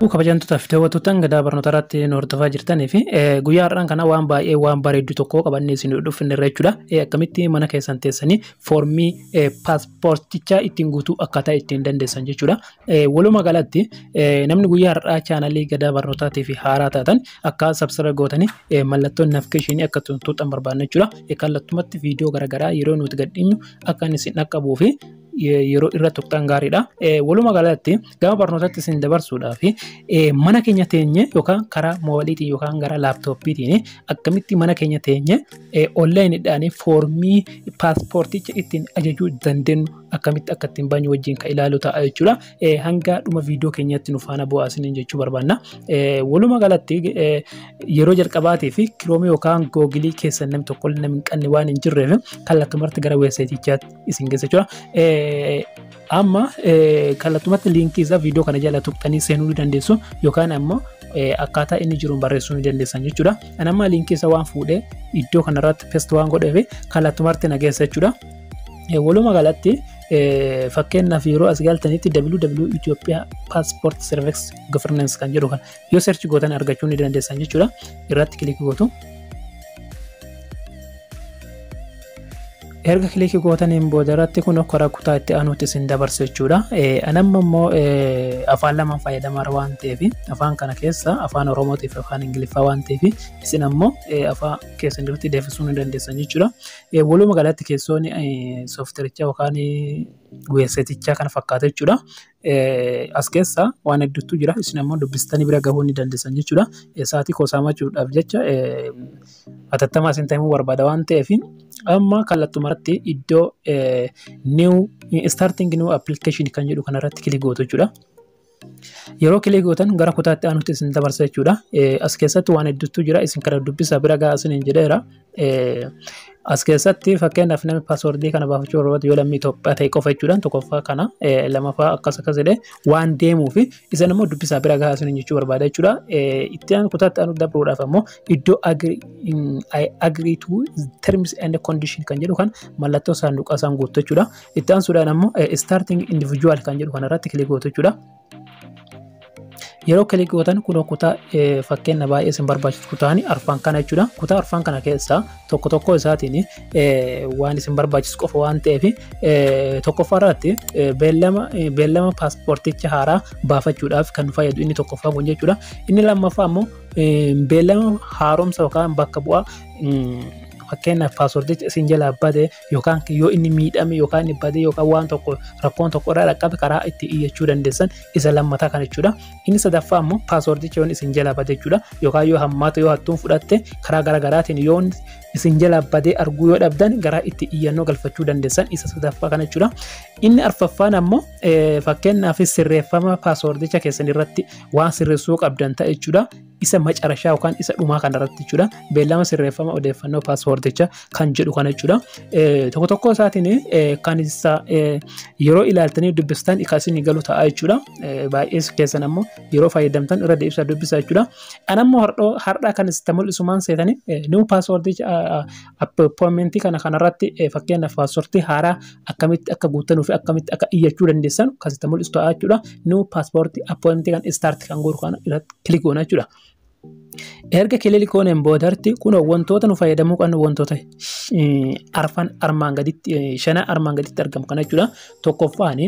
Kabajamtootaaf daawwattoota gadaa barnoota irratti nu hordofaa jirtanii fi guyyaa har'aan kana waan baay'ee waan bareedu tokko qabannee isin dhufne irra jechuudha. Akkamitti mana keessan teessanii foormii paaspoortichaa ittiin guutuu akkaataa ittiin dandeessan jechuudha. Walumaa galatti namni guyyaa har'aa chaanalii gadaa barnootaatii fi haaraa taatan akka sabsara gootanii mallattoon naafikeeshinii akka tuutan barbaadna jechuudha. Kallattumatti viidiyoo garaagaraa yeroo nuti gadhiifnu akka inni isin dhaqqabuu fi yeroo irra tuqxan gaariidha. Walumaa galatti gama barnootaatti isin dabarsuudhaaf mana keenya teenye yookaan karaa moobailiitiin yookaan gara laaptooppiitiin akkamitti mana keenya teenye onlaayiniidhaan foormii paaspoorticha ittiin ajajuu dandeenyu akkamitti akka ittiin baanyu wajjin kan ilaalu ta'a jechuudha. Hanga dhuma viidiyoo keenyatti nu faana bu'aasiniin jechuu barbaanna. Walumaa galatti yeroo jalqabaatii fi kiroomii yookaan googilii keessa namni tokko namni qanni waan hin jirreef kallattumatti gara weebsaayitichaatti isin geessa jechuudha. Amma kallattumatti liinkii isaa viidiyoo kana jala tuqxanii seenuu ni dandeessu yookaan ammoo akkaataa inni jiruun barreessuu ni dandeessan jechuudha. Ani amma liinkii isaa waan fuudhee iddoo kanarratti pest waan godheef kallattumatti na geessa jechuudha. Walumaa galatti fakkeenyaaf yeroo as galtanitti www.Ethiopia Passport Service Governance kan jedhu kan yoo search gootan argachuu ni dandeessan jechuudha. Irratti kilikii gootu. Erga kilikii gootaniin boodarratti kun karaa kutaa itti aanutti isin dabarsa jechuudha. Anamma immoo afaan lama fayyadamaa waan ta'eef afaan kana keessa afaan Oromootii fi afaan Ingiliffaa waan ta'eef isin ammoo afaan keessan irratti deebisuu ni dandeessan jechuudha. Walumaa galatti keessoonni sooftirichaa yookaan weebsaayitichaa kana fakkaata jechuudha. As keessa waan hedduutu jira. Isin ammoo dubbistanii bira gahuu ni dandeessan jechuudha. Sa'aatii kosaamachuudhaaf jecha atattamaa isin ta'uu barbaada waan ta'eef amma kallattumarratti iddoo starting new application kan jedhu kanarratti kilik gootu jechuudha. Yeroo kilik gootan gara kutaatti aanutti isin dabarsa jechuudha. As keessatti waan hedduutu jira. Isin kana dubbisa bira gahaa isiniin jedheera. As keessatti fakkeenyaaf namni paaswoordii kana baafachuu barbaadu yoo lammii Itoophiyaa ta'e qofa jechuudha. Tokkoffaa kana lamaffaa akkas jedhee waan deemuuf isin immoo dubbisaa bira gahaa isiniin jechuu barbaada jechuudha. Itti aanu kutaatti aanu dabruudhaaf ammoo iddoo agree to terms and condition kan jedhu kan mallattoo saanduqaa isaan guutu jechuudha. Itti aansuudhaan ammoo starting individual kan jedhu kanarratti kilik gootu jechuudha. Yeroo kilik gootan kun kutaa fakkeenya baay'ee isin barbaachisu kutaani arfan kana jechuudha. Kutaa arfan kana keessa tokko isaatiin waan isin barbaachisu qofa waan ta'eef tokkoffaa irratti beellama paaspoorticha haaraa baafachuudhaaf kan fayyadu inni tokkoffaa kun jechuudha. Inni lammaffaa ammoo beellama haaromsa yookaan bakka bu'aa fakkeenyaaf paaspoorticha isin jalaa bade yookaan yoo inni miidhame yookaan inni bade yookaan waan tokko rakkoon tokko irraa dhaqqabe karaa itti iyyachuu dandeessan isa lammataa kan jechuudha. Inni sadaffaa ammoo paaspoorticha yoo isin jalaa bade jechuudha yookaan yoo hammaata yoo hattuun fudhatte karaa garaagaraatiin yoo isin jalaa badee arguu yoo dhabdan gara itti iyyannoo galfachuu dandeessan isa sadaffaa kan jechuudha. Inni arfaffaan ammoo fakkeenyaaf sirreeffama paaspoorticha keessan irratti waan sirreessuu qabdan ta'e jechuudha. Isa macarashaa yookaan isa dhumaa kanarratti jechuudha. Beellama sirreeffama odeeffannoo paaspoorticha kan jedhu kana jechuudha. Tokko isaatiin kan isa yeroo ilaaltanii dubbistan isin galu ta'a jechuudha. Baay'ee keessan ammoo yeroo fayyadamtan irra deebisa dubbisa jechuudha. Anammoo har'aa kan isin mul'isumaan seetanii new paaspoorticha appointmentii kanarratti fakkeenyaaf paaspoortii haaraa akkamitti akka guutanuu fi akkamitti akka iyyachuu dandeessan kan isin mul'isu ta'a jechuudha. New paaspoortii appointmentii kan start kan godhu kana irratti kilik goona jechuudha. Erga kilik gooneen boodarti kun wantoota nu fayyadamuu qabnu wantoota armaan gaditti shana armaan gaditti argamu kana jechuudha. Tokkoffaan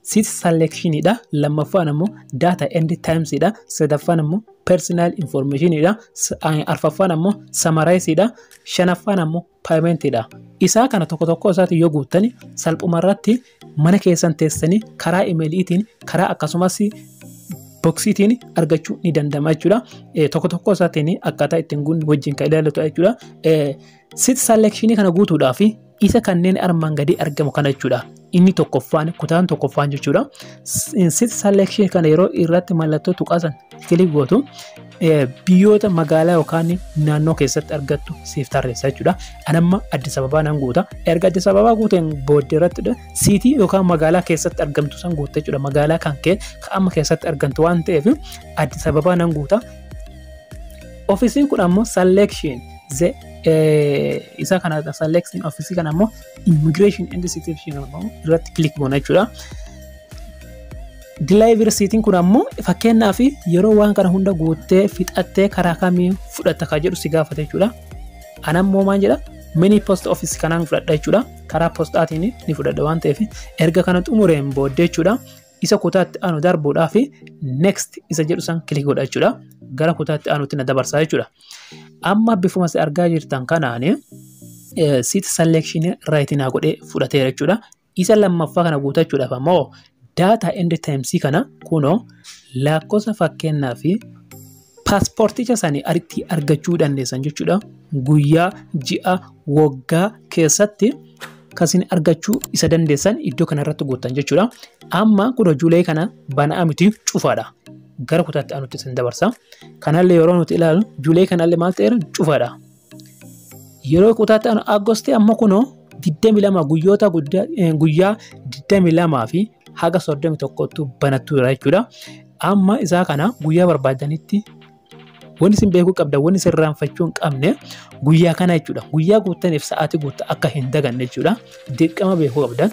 seat selectionidha. Lammaffaan ammoo data and timesidha. Sadaffaan ammoo personal informationidha. Arfaffaan ammoo summarizeidha. Shanaffaan ammoo paymentidha. Isaa kana tokko isaati yoo guuttani salphumarratti mana keessan teessanii karaa emailiitiin karaa akkasumas boksiitiin argachuu ni danda'ama jechuudha. Tokko isaatiin akkaataa ittiin guunni wajjin kan ilaallatu jechuudha. Seat selection kana guutuudhaaf isa kanneen armaan gadi argamu kana jechuudha. Inni tokkoffaan kutaan tokkoffaan jechuudha. Seat selection kana yeroo irratti mallattoo tuqaasan kilik gootu biyyoota magaalaa yookaan naannoo keessatti argattu siif tarreessa jechuudha. Anamma Addis Ababaa nan guuta. Erga Addis Ababaa guuteen booddee irratti siitii yookaan magaalaa keessatti argamtu san guuta jechuudha. Magaalaa kan amma keessatti argamtu waan ta'eef Addis Ababaa nan guuta. Ofiisiin kun ammoo selection isa kana selection ofiisii kana ammoo immigration and citizenship irratti kilik goona jechuudha. Delivery receipt kun ammoo fakkeenyaaf yeroo waan kana hunda guuttee fixattee karaa kamiin fudhatta ka jedhu si gaafata jechuudha. Anammoo maal jedha mini post office kanaan fudhadha jechuudha. Karaa postaatiin ni fudhadha waan ta'eef erga kana xumureen booddee jechuudha. Isa kutaatti aanu darbuudhaaf next isa jedhu san kilik godha jechuudha. Gara kutaatti aanutti na dabarsaa jechuudha. Amma bifuma si argaa jirtan kanaan seat selection right naa godhee fudhateera jechuudha. Isa lammaffaa kana guutachuudhaaf ammoo data end times kana kunoo lakkoofsa fakkeenyaa fi paaspoorticha sanii ariitti argachuu dandeessan jechuudha. Guyyaa, ji'a, waggaa keessatti kasin argachuu isa dandeessan iddoo kanarratti guutan jechuudha. Amma kunoo Juulaay kana banaa miti cufaadha. Gara kutaatti aanutti sin dabarsa. Kanallee yeroo nuti ilaalu Juulaay kanallee maal ta'eera cufaadha. Yeroo kutaatti aanu Agoostii amma kunoo 22 guyyaa 22 fi haga 31 banattu jechuudha. Amma isaa kana guyyaa barbaadanitti wanni isin beekuu qabda wanni isin irraanfachuu hin qabne guyyaa kana jechuudha. Guyyaa guuttaniif sa'aatii guutta akka hin daganne jechuudha. Dirqama beekuu qabdan.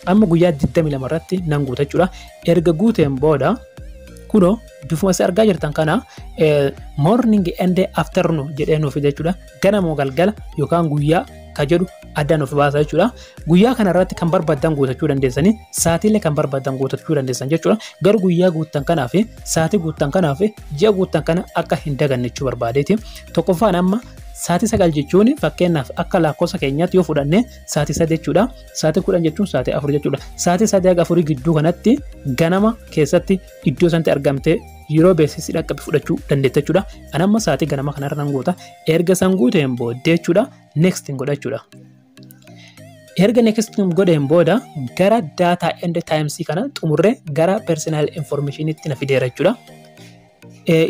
Amma guyyaa 22 irratti nan guuta jechuudha. Erga guuteen booda kunoo bifuma si argaa jirtan kana morning and afternoon jedhee nuuf jechuudha. Ganama galgala yookaan guyyaa ka jedhu adda nuuf baasa jechuudha. Guyyaa kana irratti kan barbaadan guutachuu dandeessanii sa'aatiilee kan barbaadan guutachuu dandeessan jechuudha. Garuu guyyaa guuttan kanaa fi sa'aatii guuttan kanaa fi ji'a guuttan kana akka hin daganne jechuu barbaadeeti. Tokkoffaan amma sa'aatii 9 jechuun fakkeenyaaf akka lakkoofsa keenyaatti yoo fudhanne sa'aatii 3 jechuudha. Sa'aatii 10 jechuun sa'aatii 4 jechuudha. Sa'aatii 3 haga 4 gidduu kanatti ganama keessatti iddoo sanatti argamtee yeroo beeksisi dhaqqabe fudhachuu dandeetta jechuudha. Anamma sa'aatii ganama kanarra nan guuta. Erga san guuteen booddee jechuudha next godha jechuudha. Erga next godheen booda gara data end times kana xumurree gara personal information itti na fideera jechuudha.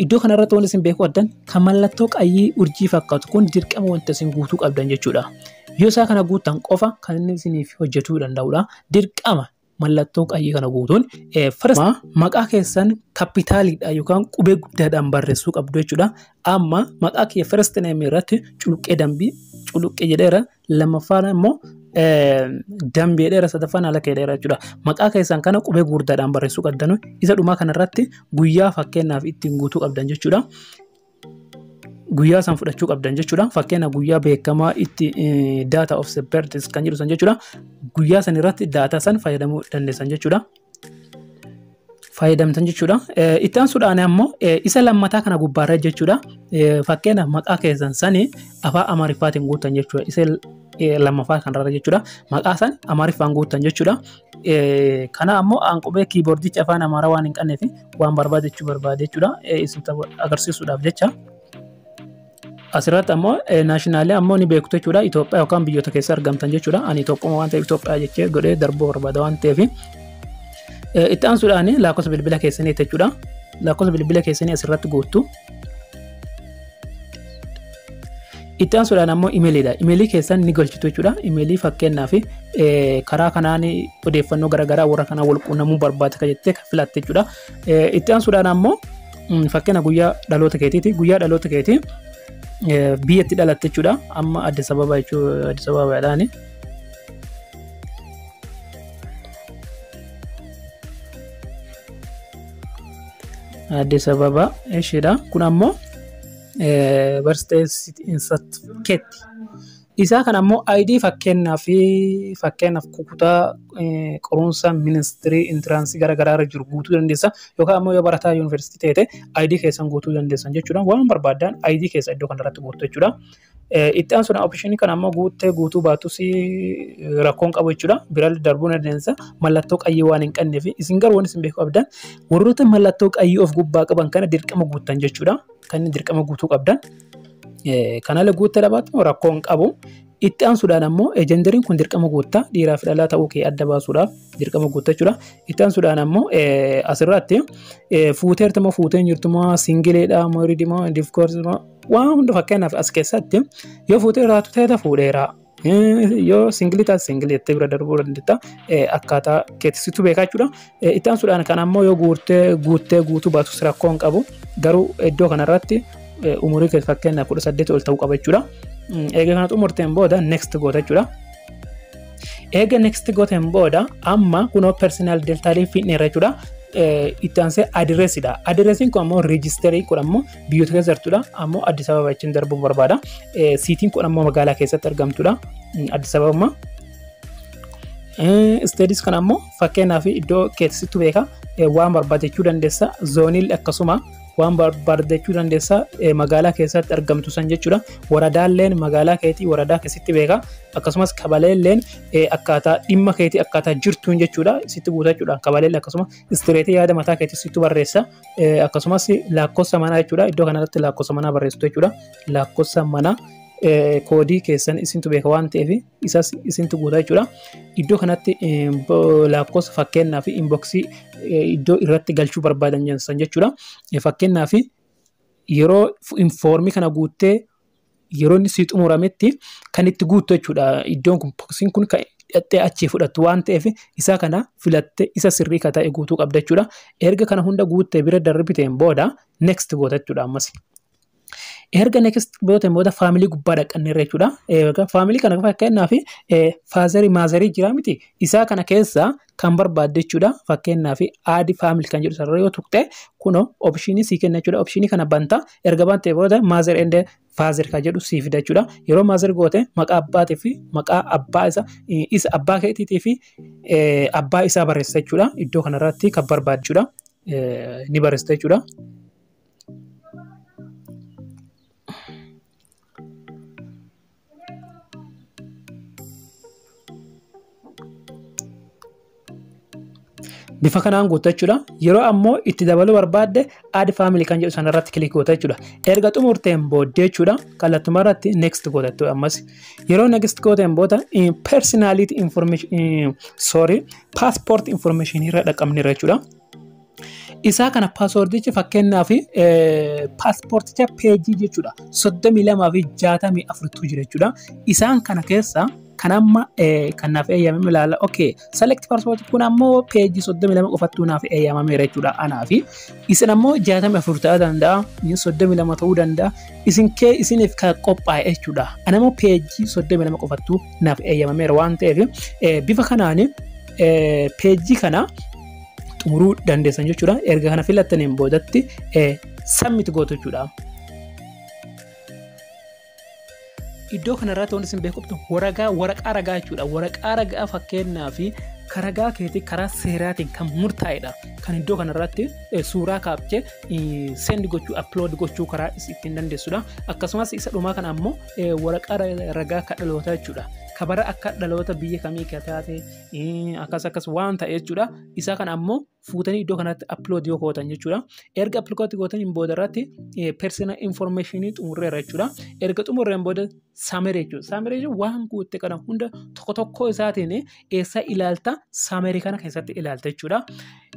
Iddoo kanarratti wanti isin beekuu addan kan mallattoo qayyii urjii fakkaatu kun dirqama wanta isin guutuu qabdan jechuudha. Yoo isaa kana guutan qofa kan inni isiniif hojjetuu danda'udha. Dirqama mallattoo qayyii kana guutuun maqaa keessan kapitaaliidha yookaan qubee guddaadhaan barreessuu qabdu jechuudha. Amma maqaa kee first name irratti culuqqee dambii culuqqee jedheera lammaffaan immoo dambii dheera sadaffaan haala keedheera jechuudha. Maqaa keessan kana qubee guddaadhaan barreessuu qabdan isa dhumaa kanarratti guyyaa fakkeenyaaf ittiin guutuu qabdan jechuudha. Guyyaa san fudhachuu qabdan jechuudha. Fakkeenya guyyaa beekamaa itti data of the births kan jedhu san jechuudha. Guyyaa san irratti data san fayyadamuu dandeessan jechuudha. Fayyadamtan jechuudha. Itti aansuudhaan ammoo isa lammataa kana gubbaarra jechuudha. Fakkeenya maqaa keessan sanii afaan Amaariffaatiin guutan jechuudha. Isa lammaffaa kanarra jechuudha. Maqaa san Amaariffaan guutan jechuudha. Kana ammoo qubee kiiboordicha afaan Amaaraa waan hin qabneef waan barbaadechuu barbaade jechuudha. Isin agarsiisuudhaaf jecha. Asirratti ammoo naashinaali ammoo ni beektu jechuudha. Itoophiyaa yookaan biyyoota keessa argamtan jechuudha. Ani Itoophiyaa waan ta'eef Itoophiyaa jechee godhee darbuu barbaada waan ta'eef. Itti aansuudhaan lakkoofsa bilbila keessanii jechuudha. Lakkoofsa bilbila keessanii asirratti guuttu. Itti aansuudhaan ammoo imeeliidha. Imeelii keessan ni galchitu jechuudha. Imeelii fakkeenyaaf karaa kanaan odeeffannoo garaagaraa warra kanaa wal quunnamuu barbaadde kan jettee filatte jechuudha. Itti aansuudhaan ammoo fakkeenya guyyaa dhaloota keetiiti. Guyyaa dhaloota keetii biyyatti dhalatte jechuudha. Amma Addis Ababaa jechuudha. Addis Ababaadhaani. Addis Ababaa isheedha. Kun ammoo birthday certificate. Isaa kan ammoo ID fakkeenyaaf kutaa qorumsa ministirii intiraansii garaagaraa irra jiru guutuu dandeessa. Yookaan ammoo yoo barataa yuunivarsiitii ta'e ID keessan guutuu dandeessan jechuudha. Waan barbaadan ID keessa iddoo kanarratti guutuu jechuudha. Itti aansuudhaan optionii kan ammoo guutuu baatus rakkoon qabu jechuudha. Biraallee darbuu dandeessa. Mallattoo qayyii waan hin qabneef isin garuu waan isin beekuu qabdan warroota mallattoo qayyii of gubbaa qaban kana dirqama guutan jechuudha. Kan dirqama guutuu qabdan. Kanaalee guuttee dhabaatu rakkoon qabu. Itti aansuudhaan ammoo ejenderiin kun dirqama guuttaa dhiiraa fi dhalaa ta'uu kee adda baasuudhaaf dirqama guuttaa jechuudha. Itti aansuudhaan ammoo asirratti fuuteertuma fuuteen jirtuma singileedha mooriidima difkoorsima waan hunda fakkeenyaaf as keessatti yoo fuutee raatu ta'e fuudheera. Yoo singilii taate singilii jettee bira darbuu dandeetta akkaataa keettisitu beekaa jechuudha. Itti aansuudhaan kan ammoo yoo guutuu baatus rakkoon qabu garuu iddoo kanarratti umurii keessa fakkeenyaaf 18 ol ta'uu qaba jechuudha. Eega kana xumurteen booda next goota jechuudha. Eega next gooteen booda amma kunoo personal deltaalee fidneerra jechuudha. itti aansee adireesidha. Adireesiin kun ammoo reejistarii kun ammoo biyyoota keessa jirtudha. Ammoo Addis Ababa jechuun darbuu barbaada. Siitiin kun ammoo magaalaa keessatti argamtudha. Addis Ababa. Isteedis kan ammoo fakkeenyaaf iddoo keessattuu beeka waan barbaadachuu dandeessa. Zoonii akkasuma waan barbaadachuu dandeessa magaalaa keessatti argamtu san jechuudha. Waradaaleen magaalaa keetii waradaa keessatti beeka. Akkasumas kabaleelleen akkaataa dhimma keetii akkaataa jirtuun jechuudha. Sitti guutachuudha. Kabaleelleen akkasuma istireetii yaada mataa keetii sitti barreessa. Akkasumas lakkoofsa manaa jechuudha. Iddoo kanarratti lakkoofsa manaa barreessitu jechuudha. Lakkoofsa manaa koodii keessan isintu beeka waan ta'eef isas isintu guutaa jechuudha. Iddoo kanatti lakkoofsa fakkeenyaaf inboxii iddoo irratti galchuu barbaadan jechuudha. Fakkeenyaaf yeroo foormii kana guuttee yeroo inni si xumurametti kan itti guuttu jechuudha. Iddoon kun boksiin kun kan hidhattee achii fudhattu waan ta'eef isa kana filattee isa sirrii ka ta'e guutuu qabda jechuudha. Erga kana hunda guuttee bira darbiteen booda next goota jechuudha ammas. Erga next booda mooda faamilii gubbaa dhaqanneerra jechuudha. Faamilii kana fakkeenyaaf faazarii maazarii jira miti. Isaa kana keessa kan barbaadde jechuudha. Fakkeenyaaf aadi faamilii kan jedhu sarara yoo tuqxe kuno opshinii sii kenna jechuudha. Opshinii kana banta erga bantee booda maazar ende faazar kan jedhu sii fida jechuudha. Yeroo maazar goote maqaa abbaatii fi maqaa abbaa isa abbaa keetiitii fi abbaa isaa barreessa jechuudha. Iddoo kanarratti kan barbaadde jechuudha. Ni barreessa jechuudha. Bifa kanaan guutaa jechuudha. Yeroo ammoo itti dabaluu barbaadde add family kan jedhu sanarratti kilik goota jechuudha. Erga xumurteen booddee jechuudha kallattii irratti next goota jechuudha ammas. Yeroo next gooteen booda personality information passport information irra dhaqamneerra jechuudha. Isaa kana paaswordicha fakkeenyaaf paaspoorticha peejii jechuudha. 32 fi 64 jira jechuudha. Isaan kana keessa kan amma kanaaf eeyyamame ilaala. Okay, select passport kun ammoo peejii 32 qofattuu naaf eeyyamameera jechuudha. Anaaf isin ammoo 64 ta'uu danda'a, 32 ta'uu danda'a. Isiniif kan qophaa'e jechuudha. Ana ammoo peejii 32 qofattuu naaf eeyyamameera waan ta'eef bifa kanaan peejii kana xumuruu dandeessan jechuudha. Erga kana filattaniin boodatti submit gootu jechuudha. Iddoo kanarratti wanti isin beektu waraqaa ragaa jechuudha. Waraqaa ragaa fakkeenyaaf karagaa keetii karaa seeraatiin kan murtaa'edha. Kan iddoo kanarratti suuraa kaapchee send gochuu upload gochuu karaa ittiin dandeessudha. Akkasumas isa dhumaa kana ammoo waraqaa ragaa kan dhalootaa jechuudha. Kabara akka dhaloota biyya kamii ka taate akkas waan ta'e jechuudha. Isa kana ammoo fuutanii iddoo kanatti upload yoo gootan jechuudha. Erga upload gootaniin booda irratti personal information xumurreera jechuudha. Erga xumurreen booda summary jechuudha. Summary jechuun waan guutte kana hunda tokko isaatiin eessa ilaalta summary kana keessatti ilaalta jechuudha.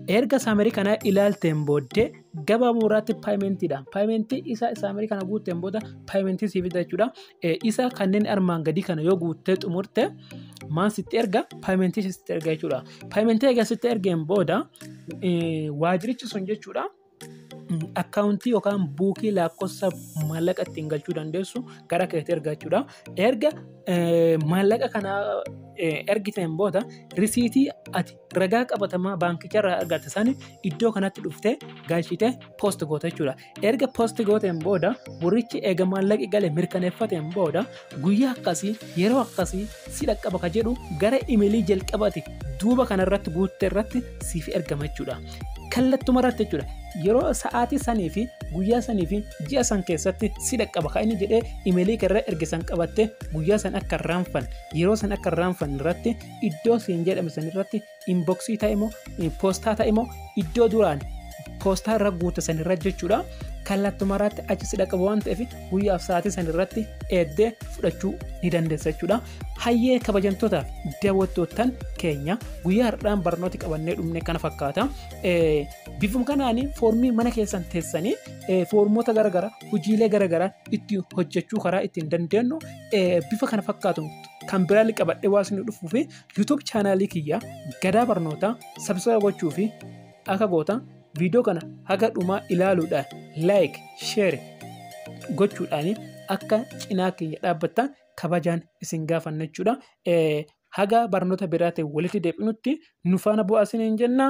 Erga summary kana ilaalteen booddee gabaabumatti paymentidha. Paymentii isa summary kana guutteen booda paymentii siif fida jechuudha. Isa kanneen armaan gadii kana yoo guuttee xumurte maan sitti erga paymentii sitti erga jechuudha. Paymentii egaa sitti ergeen booda waajirichi sun jechuudha. Akkaawuntii yookaan buukii lakkoofsa maallaqa ittiin galchuu dandeessu gara keetti erga jechuudha. Erga maallaqa kana ergiteen booda risiitii ati ragaa qabatamaa baankicharraa argatte sani iddoo kanatti dhuftee galchitee post goota jechuudha. Erga post gooteen booda burichi eega maallaqi gale mirkaneeffateen booda guyyaa akkasii yeroo akkasii si dhaqqaba ka jedhu gara imeelii jalqabati duuba kanarratti guutte irratti siif ergama jechuudha. Kallattuma irratti jechuudha. Yeroo sa'aatii sanii fi guyyaa sanii fi ji'a san keessatti si dhaqqaba kan inni jedhee imeelii irra ergisan qabatte guyyaa san akka raanfan yeroo san akka raanfan irratti iddoo siin jedhame san irratti inboxii ta'e moo poostaa ta'e moo iddoo duraan poostaa irra guute san irra jechuudha. Kallattuma irratti achi si dhaqqaba waan ta'eef guyyaaf sa'aatii san irratti eeddee fudhachuu ni dandeessa jechuudha. Hayyee kabajamtootaaf daawwattootaan keenya guyyaa har'aan barnooti qabannee dhumne kana fakkaata. Bifuma kanaan foormii mana keessan teessanii foormoota garaagaraa hojiilee garaagaraa itti hojjechuu karaa ittiin dandeenyu bifa kana fakkaatu kan biraallee qabadhee waan isin dhufuuf YouTube chaanaalii kiyya Gadaa Barnootaa subscribe gochuu fi akka goota viidiyoo kana haga dhumaa ilaaluudhaan like share gochuudhaan akka cinaa kiyya dhaabbattan kabajaan isin gaafanna jechuudha. Haga barnoota biraatiin walitti deebinutti nu faana bu'aa isiniin jenna.